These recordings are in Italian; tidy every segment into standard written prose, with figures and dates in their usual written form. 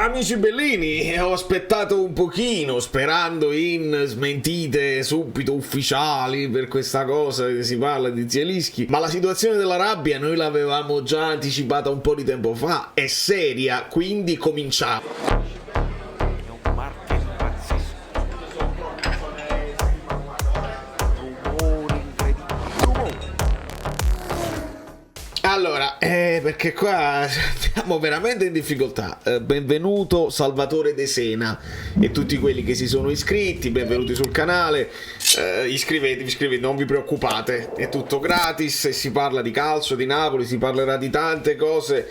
Amici bellini, ho aspettato un pochino sperando in smentite subito ufficiali per questa cosa che si parla di Zielinski, ma la situazione della rabbia noi l'avevamo già anticipata un po' di tempo fa, è seria, quindi cominciamo. Allora, perché qua siamo veramente in difficoltà. Benvenuto Salvatore De Sena e tutti quelli che si sono iscritti, benvenuti sul canale. Iscrivetevi, non vi preoccupate, è tutto gratis e si parla di calcio, di Napoli, si parlerà di tante cose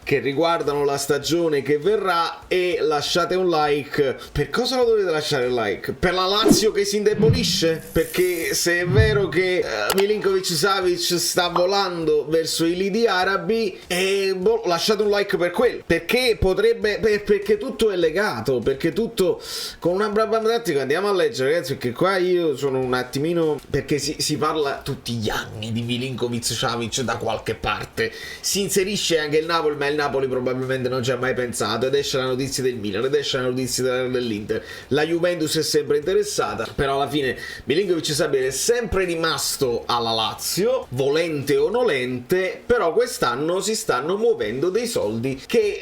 che riguardano la stagione che verrà. E lasciate un like. Per cosa lo dovete lasciare il like? Per la Lazio che si indebolisce? Perché se è vero che Milinkovic-Savic sta volando verso i lidi arabi, lasciate un like per quello, perché potrebbe, perché tutto è legato, perché tutto con una brava tattica. Andiamo a leggere, ragazzi, perché qua io sono un attimino, perché si parla tutti gli anni di Milinkovic-Savic da qualche parte, si inserisce anche il Napoli, ma il Napoli probabilmente non ci ha mai pensato, ed esce la notizia del Milan, ed esce la notizia dell'Inter, la Juventus è sempre interessata, però alla fine Milinkovic-Savic è sempre rimasto alla Lazio, volente o nolente. Però quest'anno si stanno muovendo dei soldi che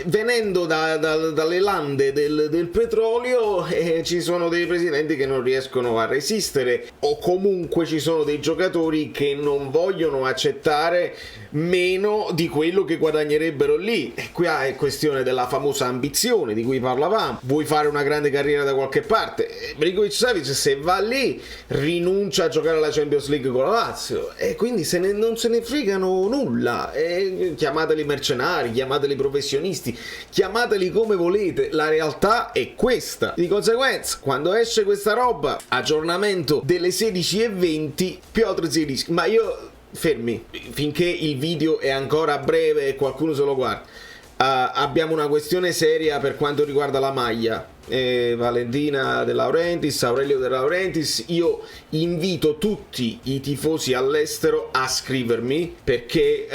venendo dalle lande del petrolio, ci sono dei presidenti che non riescono a resistere, o comunque ci sono dei giocatori che non vogliono accettare meno di quello che guadagnerebbero lì. E qui è questione della famosa ambizione di cui parlavamo. Vuoi fare una grande carriera da qualche parte? Milinkovic-Savic, se va lì, rinuncia a giocare alla Champions League con la Lazio, e quindi non se ne fregano nulla. Chiamateli mercenari, chiamateli professionisti, chiamateli come volete, la realtà è questa. Di conseguenza, quando esce questa roba, aggiornamento delle 16:20, Piotr Zielinski, ma io fermi, finché il video è ancora breve e qualcuno se lo guarda. Abbiamo una questione seria per quanto riguarda la maglia. Valentina De Laurentiis, Aurelio De Laurentiis, io invito tutti i tifosi all'estero a scrivermi, perché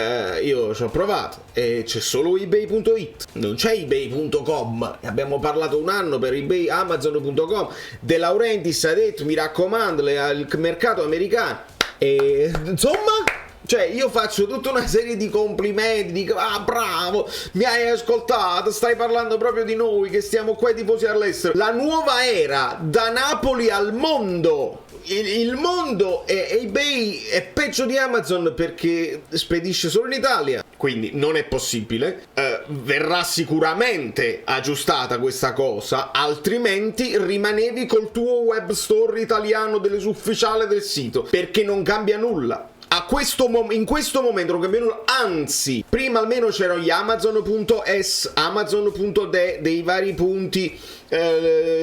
io ci ho provato e c'è solo ebay.it, non c'è ebay.com. Abbiamo parlato un anno per ebay, amazon.com. De Laurentiis ha detto: mi raccomando, il mercato americano. E insomma, cioè, io faccio tutta una serie di complimenti, dico: ah, bravo, mi hai ascoltato, stai parlando proprio di noi che stiamo qua tifosi all'estero. La nuova era, da Napoli al mondo. Il mondo è eBay, è peggio di Amazon perché spedisce solo in Italia, quindi non è possibile. Verrà sicuramente aggiustata questa cosa, altrimenti rimanevi col tuo web store italiano ufficiale del sito, perché non cambia nulla. In questo momento non cambia nulla, anzi, prima almeno c'erano gli Amazon.es, Amazon.de, dei vari punti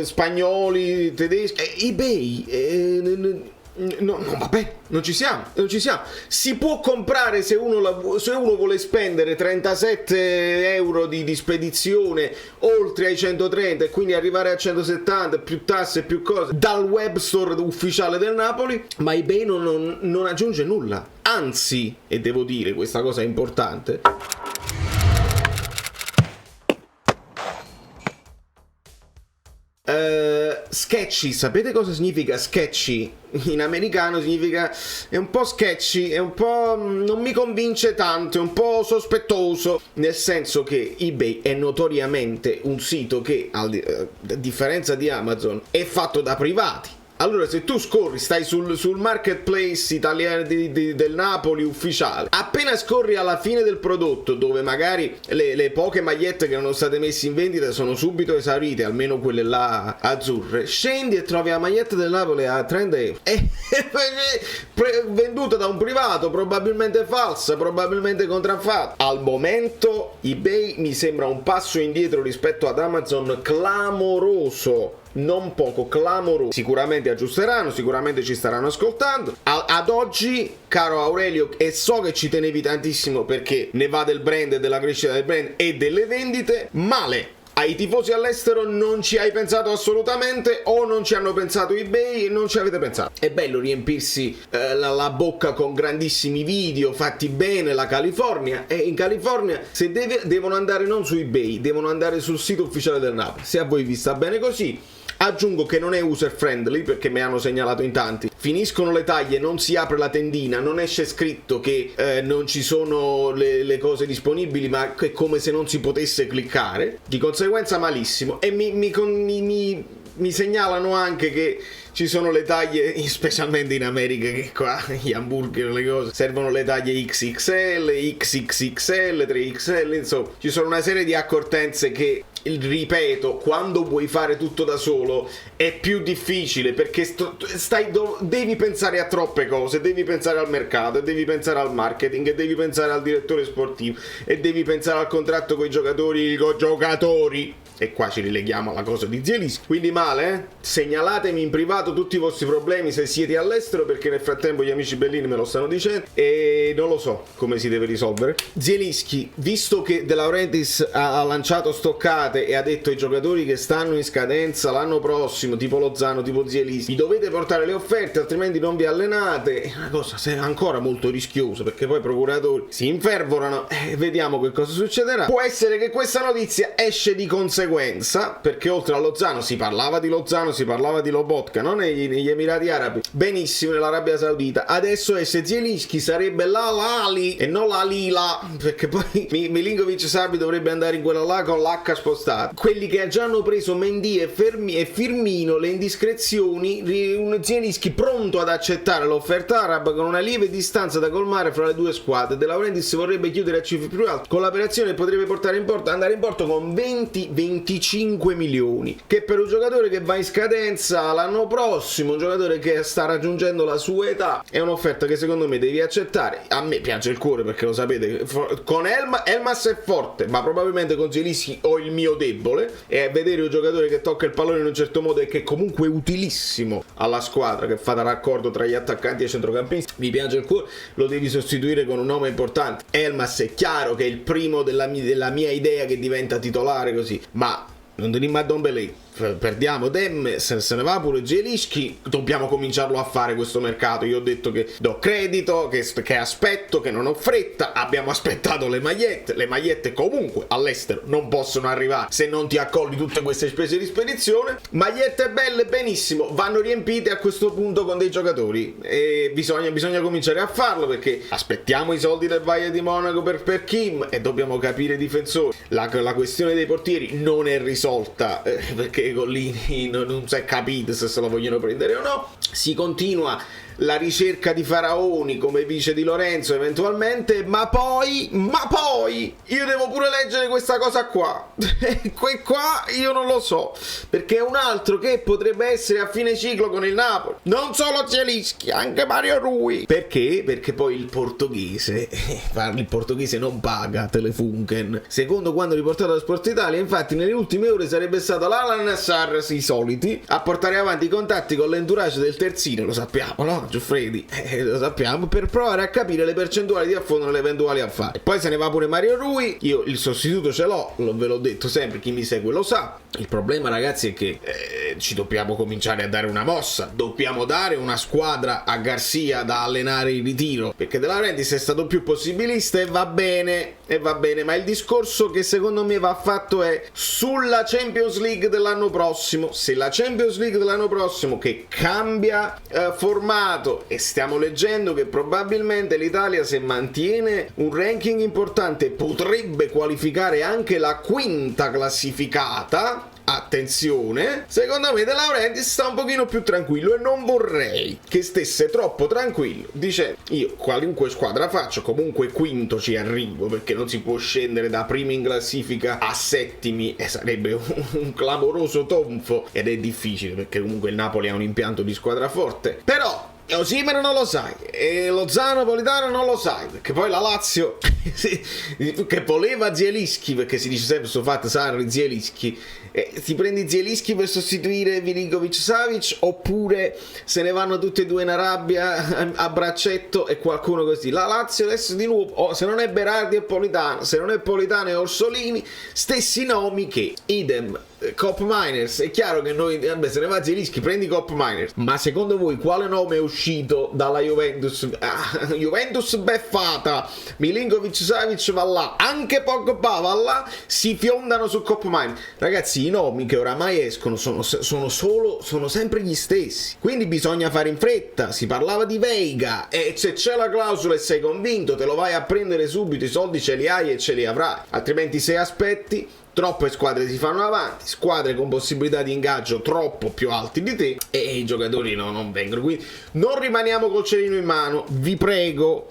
spagnoli, tedeschi, eBay. No, vabbè, non ci siamo. Si può comprare, se uno vuole spendere 37 euro di spedizione oltre ai 130 e quindi arrivare a 170 più tasse più cose dal web store ufficiale del Napoli, ma eBay non aggiunge nulla, anzi, e devo dire questa cosa è importante, sketchy. Sapete cosa significa sketchy? In americano significa è un po' sketchy, è un po' non mi convince tanto, è un po' sospettoso, nel senso che eBay è notoriamente un sito che, a differenza di Amazon, è fatto da privati. Allora, se tu scorri, stai sul marketplace italiano del Napoli ufficiale, appena scorri alla fine del prodotto, dove magari le poche magliette che erano state messe in vendita sono subito esaurite, almeno quelle là azzurre, scendi e trovi la maglietta del Napoli a 30 euro, venduta da un privato, probabilmente falsa, probabilmente contraffatta. Al momento eBay mi sembra un passo indietro rispetto ad Amazon, clamoroso, non poco, clamoroso. Sicuramente aggiusteranno, sicuramente ci staranno ascoltando. Ad oggi, caro Aurelio, e so che ci tenevi tantissimo perché ne va del brand, della crescita del brand e delle vendite, male. ai tifosi all'estero non ci hai pensato assolutamente, o non ci hanno pensato eBay e non ci avete pensato. È bello riempirsi la bocca con grandissimi video fatti bene, la California, e in California se devono andare non su eBay, devono andare sul sito ufficiale del Napoli. Se a voi vi sta bene così. Aggiungo che non è user friendly, perché mi hanno segnalato in tanti. Finiscono le taglie, non si apre la tendina, non esce scritto che non ci sono le cose disponibili, ma è come se non si potesse cliccare. Di conseguenza malissimo. E mi segnalano anche che ci sono le taglie, specialmente in America, che qua gli hamburger, le cose, servono le taglie XXL, XXXL, 3XL, insomma, ci sono una serie di accortenze che, ripeto, quando vuoi fare tutto da solo è più difficile, perché devi pensare a troppe cose, devi pensare al mercato, devi pensare al marketing, e devi pensare al direttore sportivo, e devi pensare al contratto con i giocatori, e qua ci rileghiamo alla cosa di Zielinski. Quindi male, eh? Segnalatemi in privato tutti i vostri problemi se siete all'estero, perché nel frattempo gli amici bellini me lo stanno dicendo e non lo so come si deve risolvere. Zielinski, visto che De Laurentiis ha lanciato stoccate e ha detto ai giocatori che stanno in scadenza l'anno prossimo, tipo Lozano, tipo Zielinski, vi dovete portare le offerte, altrimenti non vi allenate, è una cosa ancora molto rischiosa, perché poi i procuratori si infervorano e vediamo che cosa succederà. Può essere che questa notizia esce di conseguenza, perché oltre a Lozano si parlava di Lozano, si parlava di Lobotka, no? Negli Emirati Arabi, benissimo, nell'Arabia Saudita. Adesso esce Zielinski, sarebbe l'Al-Ahly e non la Lila, perché poi Milinkovic Savi dovrebbe andare in quella là con l'H spostata. Quelli che già hanno preso Mendy e Firmino, le indiscrezioni, un Zielinski pronto ad accettare l'offerta araba con una lieve distanza da colmare fra le due squadre. De Laurentiis vorrebbe chiudere a cifre più alte con l'operazione, potrebbe andare in porto con 25 milioni, che per un giocatore che va in scadenza l'anno prossimo, un giocatore che sta raggiungendo la sua età, è un'offerta che secondo me devi accettare. A me piace il cuore, perché lo sapete, con Elmas è forte, ma probabilmente con Zielinski ho il mio debole, è vedere un giocatore che tocca il pallone in un certo modo e che comunque è utilissimo alla squadra, che fa da raccordo tra gli attaccanti e i centrocampisti. Mi piace il cuore, lo devi sostituire con un nome importante. Elmas è chiaro che è il primo della mia idea che diventa titolare così, ma non tenim a Dombele. Perdiamo Dem, se ne va pure Zielinski, dobbiamo cominciarlo a fare questo mercato. Io ho detto che do credito, che aspetto, che non ho fretta. Abbiamo aspettato le magliette comunque all'estero non possono arrivare se non ti accolli tutte queste spese di spedizione. Magliette belle, benissimo, vanno riempite a questo punto con dei giocatori, e bisogna cominciare a farlo, perché aspettiamo i soldi del Bayern di Monaco per Kim e dobbiamo capire i difensori. La questione dei portieri non è risolta, perché Gollini non si è capito se lo vogliono prendere o no. Si continua la ricerca di faraoni come vice di Lorenzo eventualmente, ma poi io devo pure leggere questa cosa qua. Qua io non lo so, perché è un altro che potrebbe essere a fine ciclo con il Napoli, non solo Zielinski, anche Mario Rui. Perché? Perché poi il portoghese non paga Telefunken, secondo quanto riportato da Sport Italia. Infatti nelle ultime ore sarebbe stato l'Al Nassr, i soliti, a portare avanti i contatti con l'entourage del terzino, lo sappiamo, no? Giuffredi, lo sappiamo, per provare a capire le percentuali di affondo nelle eventuali affari. Poi se ne va pure Mario Rui, io il sostituto ce l'ho, ve l'ho detto sempre, chi mi segue lo sa. Il problema, ragazzi, è che ci dobbiamo cominciare a dare una mossa, dobbiamo dare una squadra a Garcia da allenare in ritiro, perché De Laurentiis è stato più possibilista e va bene, ma il discorso che secondo me va fatto è sulla Champions League dell'anno prossimo. Se la Champions League dell'anno prossimo, che cambia formato, e stiamo leggendo che probabilmente l'Italia, se mantiene un ranking importante, potrebbe qualificare anche la quinta classificata. Attenzione, secondo me De Laurentiis sta un pochino più tranquillo, e non vorrei che stesse troppo tranquillo, dice io qualunque squadra faccio comunque quinto ci arrivo, perché non si può scendere da primi in classifica a settimi, e sarebbe un clamoroso tonfo, ed è difficile perché comunque il Napoli ha un impianto di squadra forte. Però Osimhen non lo sai, e Lozano Politano non lo sai, perché poi la Lazio che voleva Zielinski, perché si dice sempre questo fatto Sarri Zielinski, ti prendi Zielinski per sostituire Milinkovic-Savic, oppure se ne vanno tutti e due in Arabia a braccetto e qualcuno così. La Lazio adesso di nuovo, se non è Berardi e Politano, se non è Politano e Orsolini, stessi nomi che idem Cop Miners. È chiaro che noi, vabbè, se ne va Zielinski, prendi Cop Miners, ma secondo voi quale nome è uscito dalla Juventus? Juventus beffata, Milinkovic-Savic va là, anche Pogba va là, si fiondano su Cop Miners. Ragazzi, i nomi che oramai escono sono sempre gli stessi, quindi bisogna fare in fretta. Si parlava di Veiga, e se c'è la clausola e sei convinto, te lo vai a prendere subito, i soldi ce li hai e ce li avrai, altrimenti se aspetti troppe squadre si fanno avanti, squadre con possibilità di ingaggio troppo più alti di te, e i giocatori non vengono. Quindi non rimaniamo col cerino in mano, vi prego,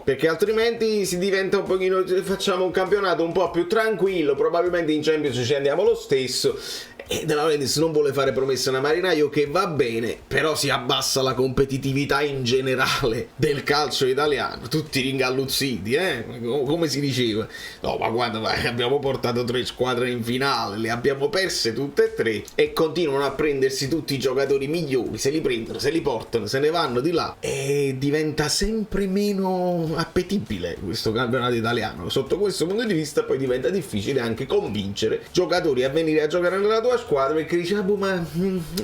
perché altrimenti si diventa un pochino, facciamo un campionato un po' più tranquillo, probabilmente in Champions ci andiamo lo stesso. E De Laurentiis non vuole fare promesse a una Marinaio, che va bene, però si abbassa la competitività in generale del calcio italiano, tutti ringalluzziti, come si diceva. No, ma guarda, abbiamo portato 3 squadre in finale, le abbiamo perse tutte e 3, e continuano a prendersi tutti i giocatori migliori, se li prendono, se li portano, se ne vanno di là, e diventa sempre meno appetibile questo campionato italiano. Sotto questo punto di vista poi diventa difficile anche convincere giocatori a venire a giocare nella tua squadra, perché dice ma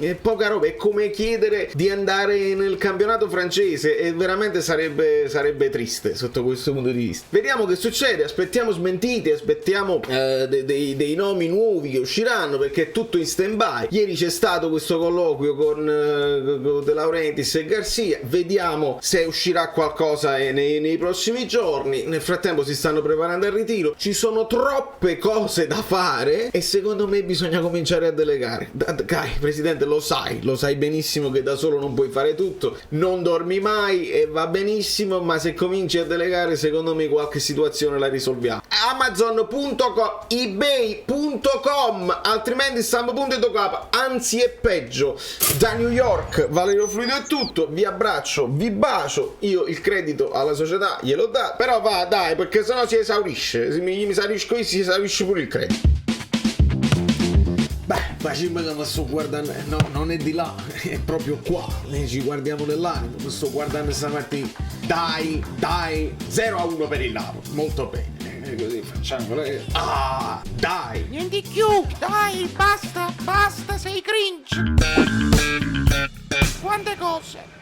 è poca roba, è come chiedere di andare nel campionato francese, e veramente sarebbe triste sotto questo punto di vista. Vediamo che succede, aspettiamo smentite, aspettiamo dei nomi nuovi che usciranno, perché è tutto in stand by. Ieri c'è stato questo colloquio con De Laurentiis e Garcia, vediamo se uscirà qualcosa nei prossimi giorni. Nel frattempo si stanno preparando al ritiro, ci sono troppe cose da fare e secondo me bisogna cominciare a delegare. Dai, presidente, lo sai benissimo che da solo non puoi fare tutto, non dormi mai e va benissimo, ma se cominci a delegare secondo me qualche situazione la risolviamo. Amazon.com, ebay.com, altrimenti stampo.it, anzi è peggio. Da New York, Valerio Fluido è tutto, vi abbraccio, vi bacio. Io il credito alla società glielo dà, però va, dai, perché sennò si esaurisce, se mi esaurisco io si esaurisce pure il credito. Facciamo che mi sto guardando, no, non è di là, è proprio qua, ci guardiamo nell'animo, mi sto guardando stamattina, dai, 0-1 per il Napoli, molto bene, così facciamo, dai. Niente più, dai, basta, sei cringe. Quante cose.